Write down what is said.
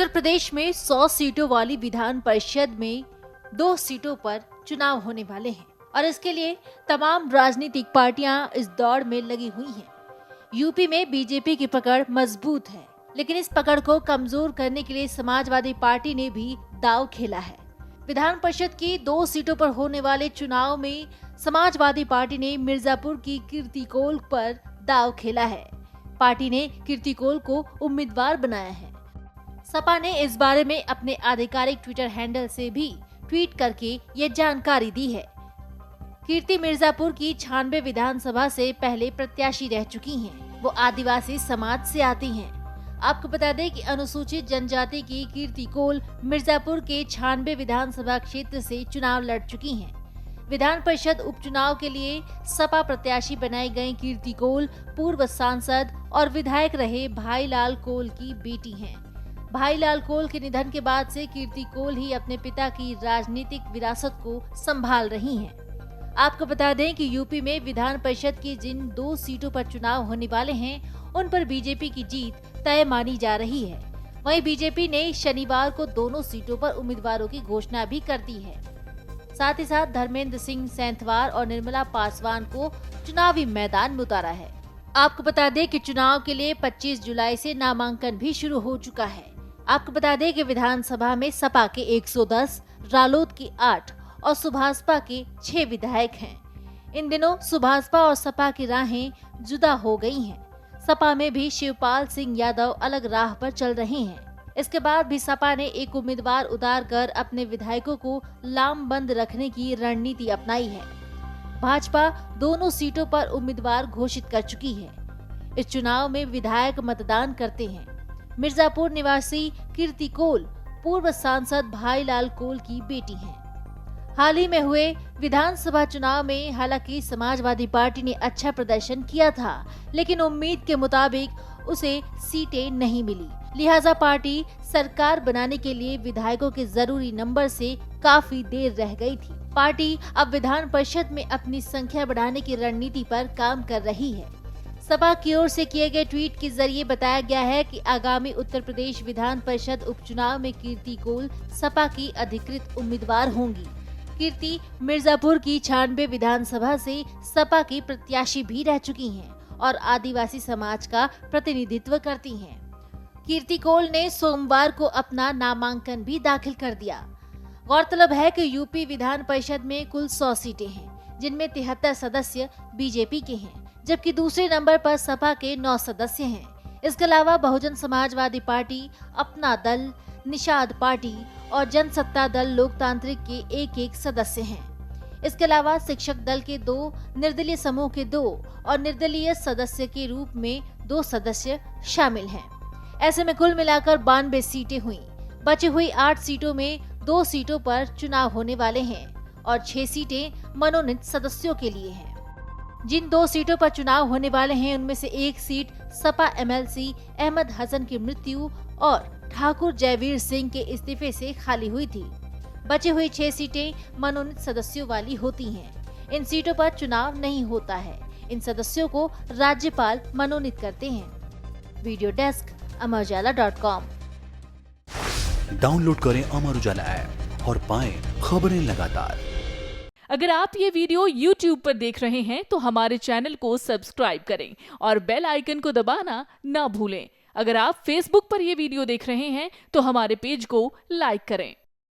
उत्तर प्रदेश में 100 सीटों वाली विधान परिषद में 2 सीटों पर चुनाव होने वाले हैं और इसके लिए तमाम राजनीतिक पार्टियां इस दौड़ में लगी हुई हैं। यूपी में बीजेपी की पकड़ मजबूत है, लेकिन इस पकड़ को कमजोर करने के लिए समाजवादी पार्टी ने भी दांव खेला है। विधान परिषद की 2 सीटों पर होने वाले चुनाव में समाजवादी पार्टी ने मिर्जापुर की कीर्ति कोल पर दांव खेला है। पार्टी ने कीर्ति कोल को उम्मीदवार बनाया है। सपा ने इस बारे में अपने आधिकारिक ट्विटर हैंडल से भी ट्वीट करके ये जानकारी दी है। कीर्ति मिर्जापुर की 96 विधानसभा से पहले प्रत्याशी रह चुकी हैं। वो आदिवासी समाज से आती हैं। आपको बता दें कि अनुसूचित जनजाति की कीर्ति कोल मिर्जापुर के 96 विधानसभा क्षेत्र से चुनाव लड़ चुकी हैं। विधान परिषद उपचुनाव के लिए सपा प्रत्याशी बनाई गई कीर्ति कोल पूर्व सांसद और विधायक रहे भाईलाल कोल की बेटी हैं। भाईलाल कोल के निधन के बाद से कीर्ति कोल ही अपने पिता की राजनीतिक विरासत को संभाल रही हैं। आपको बता दें कि यूपी में विधान परिषद की जिन 2 सीटों पर चुनाव होने वाले हैं, उन पर बीजेपी की जीत तय मानी जा रही है। वहीं बीजेपी ने शनिवार को दोनों सीटों पर उम्मीदवारों की घोषणा भी कर दी है। साथ ही साथ धर्मेंद्र सिंह सेंथवार और निर्मला पासवान को चुनावी मैदान में उतारा है। आपको बता दें कि चुनाव के लिए 25 जुलाई से नामांकन भी शुरू हो चुका है। आपको बता दें कि विधानसभा में सपा के 110, रालोद की 8 और सुभाषपा के 6 विधायक हैं। इन दिनों सुभाषपा और सपा की राहें जुदा हो गई हैं। सपा में भी शिवपाल सिंह यादव अलग राह पर चल रहे हैं। इसके बाद भी सपा ने एक उम्मीदवार उतार कर अपने विधायकों को लामबंद रखने की रणनीति अपनाई है। भाजपा दोनों सीटों पर उम्मीदवार घोषित कर चुकी है। इस चुनाव में विधायक मतदान करते हैं। मिर्जापुर निवासी कीर्ति कोल पूर्व सांसद भाईलाल कोल की बेटी हैं। हाल ही में हुए विधानसभा चुनाव में हालांकि समाजवादी पार्टी ने अच्छा प्रदर्शन किया था, लेकिन उम्मीद के मुताबिक उसे सीटें नहीं मिली। लिहाजा पार्टी सरकार बनाने के लिए विधायकों के जरूरी नंबर से काफी देर रह गई थी। पार्टी अब विधान परिषद में अपनी संख्या बढ़ाने की रणनीति पर काम कर रही है। सपा की ओर से किए गए ट्वीट के जरिए बताया गया है कि आगामी उत्तर प्रदेश विधान परिषद उपचुनाव में कीर्ति कोल सपा की अधिकृत उम्मीदवार होंगी। कीर्ति मिर्जापुर की 96 विधानसभा से सपा की प्रत्याशी भी रह चुकी हैं और आदिवासी समाज का प्रतिनिधित्व करती हैं। कीर्ति कोल ने सोमवार को अपना नामांकन भी दाखिल कर दिया। गौरतलब है कि यूपी विधान परिषद में कुल 100 सीटें हैं, जिनमें 73 सदस्य बीजेपी के हैं, जबकि दूसरे नंबर पर सपा के 9 सदस्य हैं। इसके अलावा बहुजन समाजवादी पार्टी, अपना दल, निषाद पार्टी और जनसत्ता दल लोकतांत्रिक के 1-1 सदस्य हैं। इसके अलावा शिक्षक दल के 2, निर्दलीय समूह के 2 और निर्दलीय सदस्य के रूप में 2 सदस्य शामिल हैं। ऐसे में कुल मिलाकर 92 सीटें हुई। बची हुई 8 सीटों में 2 सीटों पर चुनाव होने वाले हैं और 6 सीटें मनोनीत सदस्यों के लिए हैं। जिन 2 सीटों पर चुनाव होने वाले हैं, उनमें से एक सीट सपा एमएलसी अहमद हसन की मृत्यु और ठाकुर जयवीर सिंह के इस्तीफे से खाली हुई थी। बची हुई 6 सीटें मनोनीत सदस्यों वाली होती हैं। इन सीटों पर चुनाव नहीं होता है। इन सदस्यों को राज्यपाल मनोनीत करते हैं। Video desk amarujala.com। डाउनलोड करें अमर उजाला ऐप और पाएं खबरें लगातार। अगर आप ये वीडियो YouTube पर देख रहे हैं तो हमारे चैनल को सब्सक्राइब करें और बेल आइकन को दबाना ना भूलें। अगर आप Facebook पर ये वीडियो देख रहे हैं तो हमारे पेज को लाइक करें।